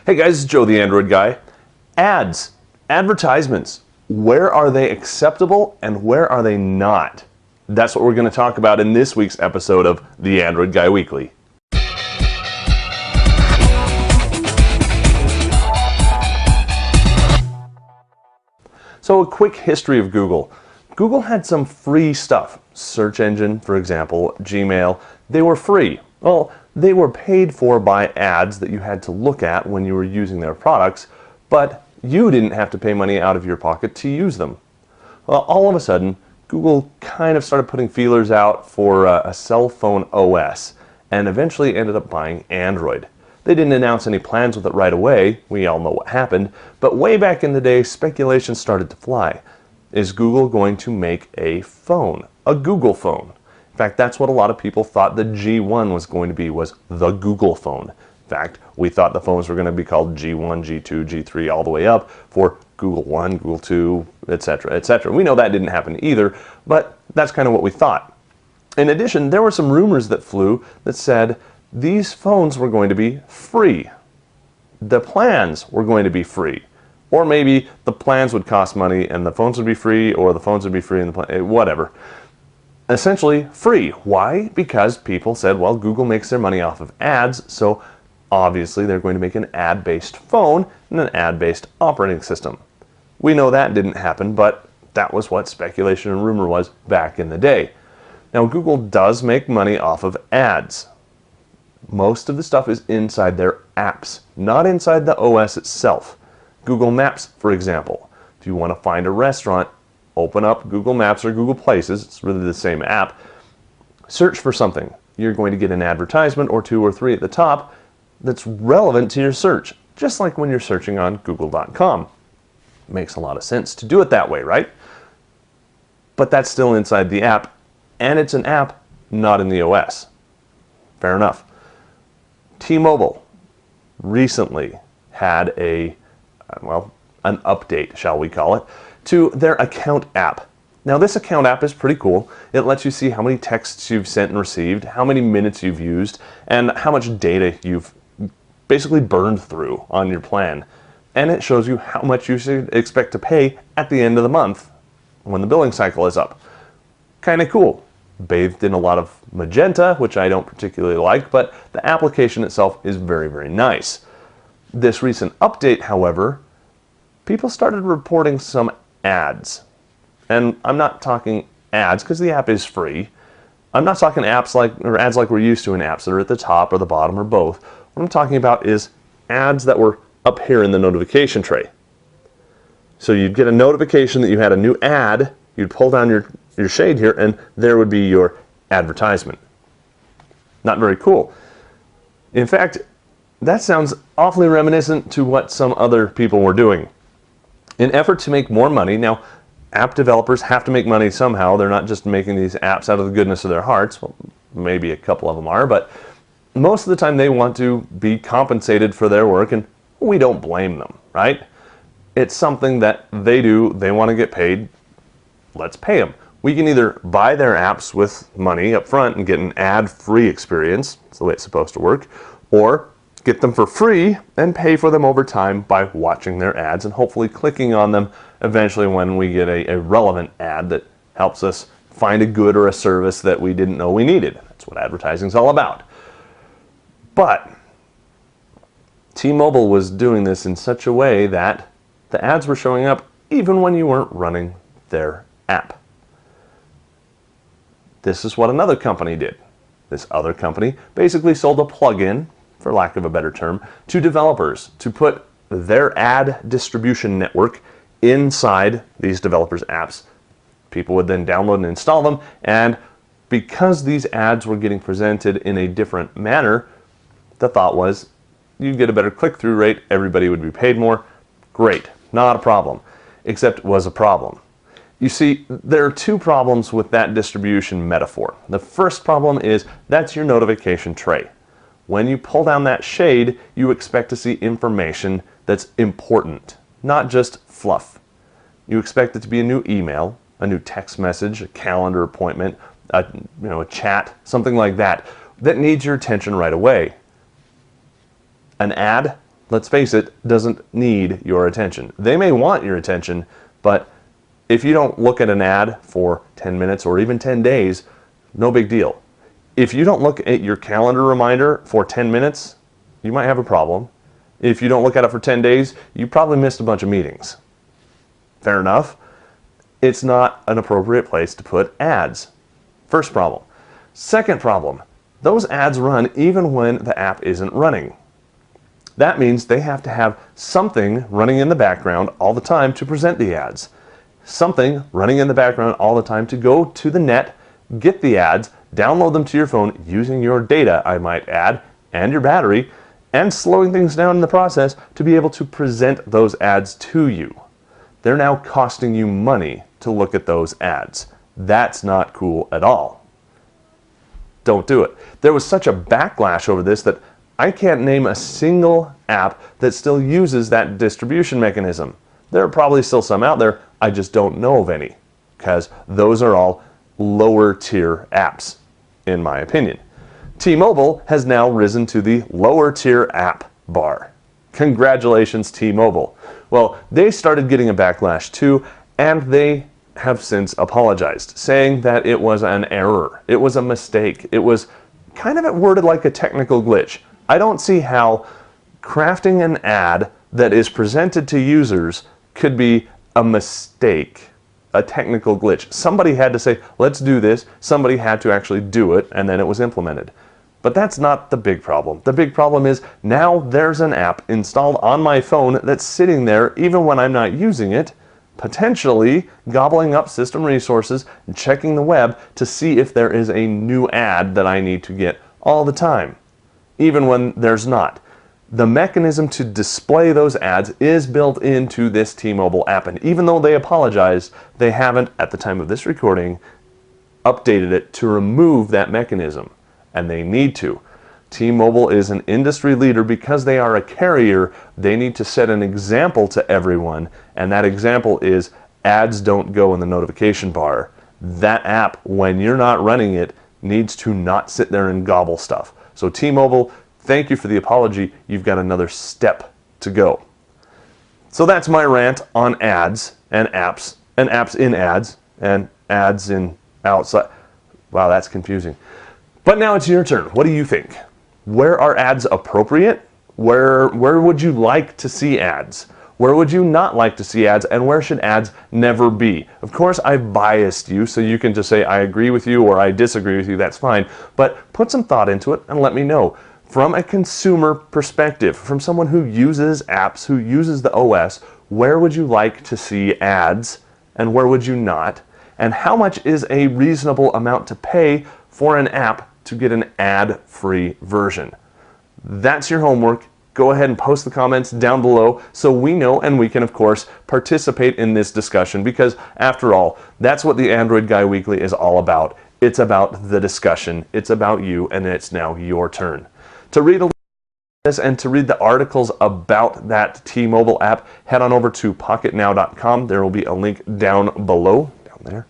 Hey guys, it's Joe the Android Guy. Ads, advertisements, where are they acceptable and where are they not? That's what we're going to talk about in this week's episode of The Android Guy Weekly. So a quick history of Google. Google had some free stuff. Search engine, for example, Gmail, they were free. Well, they were paid for by ads that you had to look at when you were using their products, but you didn't have to pay money out of your pocket to use them. Well, all of a sudden, Google kind of started putting feelers out for a cell phone OS and eventually ended up buying Android. They didn't announce any plans with it right away, we all know what happened, but way back in the day, speculation started to fly. Is Google going to make a phone, a Google phone? In fact, that's what a lot of people thought the G1 was going to be, was the Google phone. In fact, we thought the phones were going to be called G1, G2, G3, all the way up for Google 1, Google 2, etc., etc. We know that didn't happen either, but that's kind of what we thought. In addition, there were some rumors that flew that said these phones were going to be free. The plans were going to be free. Or maybe the plans would cost money and the phones would be free, or the phones would be free and the plan, whatever. Essentially free. Why? Because people said, well, Google makes their money off of ads, so obviously they're going to make an ad-based phone and an ad-based operating system. We know that didn't happen, but that was what speculation and rumor was back in the day. Now, Google does make money off of ads. Most of the stuff is inside their apps, not inside the OS itself. Google Maps, for example. If you want to find a restaurant, open up Google Maps or Google Places, it's really the same app, search for something. You're going to get an advertisement or two or three at the top that's relevant to your search, just like when you're searching on google.com. Makes a lot of sense to do it that way, right? But that's still inside the app, and it's an app, not in the OS. Fair enough. T-Mobile recently had an update, shall we call it, to their account app. Now, this account app is pretty cool. It lets you see how many texts you've sent and received, how many minutes you've used, and how much data you've basically burned through on your plan. And it shows you how much you should expect to pay at the end of the month when the billing cycle is up. Kind of cool. Bathed in a lot of magenta, which I don't particularly like, but the application itself is very, very nice. This recent update, however, people started reporting some ads. And I'm not talking ads because the app is free. I'm not talking ads like we're used to in apps that are at the top or the bottom or both. What I'm talking about is ads that were up here in the notification tray. So you'd get a notification that you had a new ad, you'd pull down your shade here, and there would be your advertisement. Not very cool. In fact, that sounds awfully reminiscent to what some other people were doing. In effort to make more money, now app developers have to make money somehow. They're not just making these apps out of the goodness of their hearts. Well, maybe a couple of them are, but most of the time they want to be compensated for their work, and we don't blame them, right? It's something that they do. They want to get paid. Let's pay them. We can either buy their apps with money up front and get an ad-free experience. That's the way it's supposed to work. Or get them for free and pay for them over time by watching their ads and hopefully clicking on them eventually when we get a relevant ad that helps us find a good or a service that we didn't know we needed. That's what advertising is all about. But T-Mobile was doing this in such a way that the ads were showing up even when you weren't running their app. This is what another company did. This other company basically sold a plugin, for lack of a better term, to developers to put their ad distribution network inside these developers' apps. People would then download and install them, and because these ads were getting presented in a different manner, the thought was you'd get a better click-through rate, everybody would be paid more. Great, not a problem. Except it was a problem. You see, there are two problems with that distribution metaphor. The first problem is that's your notification tray. When you pull down that shade, you expect to see information that's important, not just fluff. You expect it to be a new email, a new text message, a calendar appointment, a chat, something like that, that needs your attention right away. An ad? let's face it, doesn't need your attention. They may want your attention, but if you don't look at an ad for 10 minutes or even 10 days, no big deal. If you don't look at your calendar reminder for 10 minutes, you might have a problem. If you don't look at it for 10 days, you probably missed a bunch of meetings. Fair enough. It's not an appropriate place to put ads. First problem. Second problem, those ads run even when the app isn't running. That means they have to have something running in the background all the time to present the ads. Something running in the background all the time to go to the net, get the ads, download them to your phone using your data, I might add, and your battery, and slowing things down in the process to be able to present those ads to you. They're now costing you money to look at those ads. That's not cool at all. Don't do it. There was such a backlash over this that I can't name a single app that still uses that distribution mechanism. There are probably still some out there, I just don't know of any, because those are all lower tier apps, in my opinion. T-Mobile has now risen to the lower tier app bar. Congratulations, T-Mobile. Well, they started getting a backlash too, and they have since apologized, saying that it was an error. It was a mistake. It was kind of worded like a technical glitch. I don't see how crafting an ad that is presented to users could be a mistake, a technical glitch. Somebody had to say, let's do this. Somebody had to actually do it, and then it was implemented. But that's not the big problem. The big problem is now there's an app installed on my phone that's sitting there even when I'm not using it, potentially gobbling up system resources and checking the web to see if there is a new ad that I need to get all the time, even when there's not. The mechanism to display those ads is built into this T-Mobile app, and even though they apologized, they haven't, at the time of this recording, updated it to remove that mechanism. And they need to. T-Mobile is an industry leader because they are a carrier. They need to set an example to everyone, and that example is ads don't go in the notification bar. That app, when you're not running it, needs to not sit there and gobble stuff. So T-Mobile, thank you for the apology. You've got another step to go. So that's my rant on ads and apps in ads and ads in outside. Wow, that's confusing. But now it's your turn. What do you think? Where are ads appropriate? Where would you like to see ads? Where would you not like to see ads? And where should ads never be? Of course, I've biased you, so you can just say I agree with you or I disagree with you. That's fine. But put some thought into it and let me know. From a consumer perspective, from someone who uses apps, who uses the OS, where would you like to see ads and where would you not? And how much is a reasonable amount to pay for an app to get an ad-free version? That's your homework. Go ahead and post the comments down below so we know and we can, of course, participate in this discussion because, after all, that's what the Android Guy Weekly is all about. It's about the discussion. It's about you, and it's now your turn. To read a little this and to read the articles about that T-Mobile app, head on over to pocketnow.com. There will be a link down below, down there.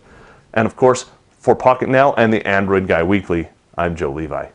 And, of course, for Pocket Now and the Android Guy Weekly, I'm Joe Levi.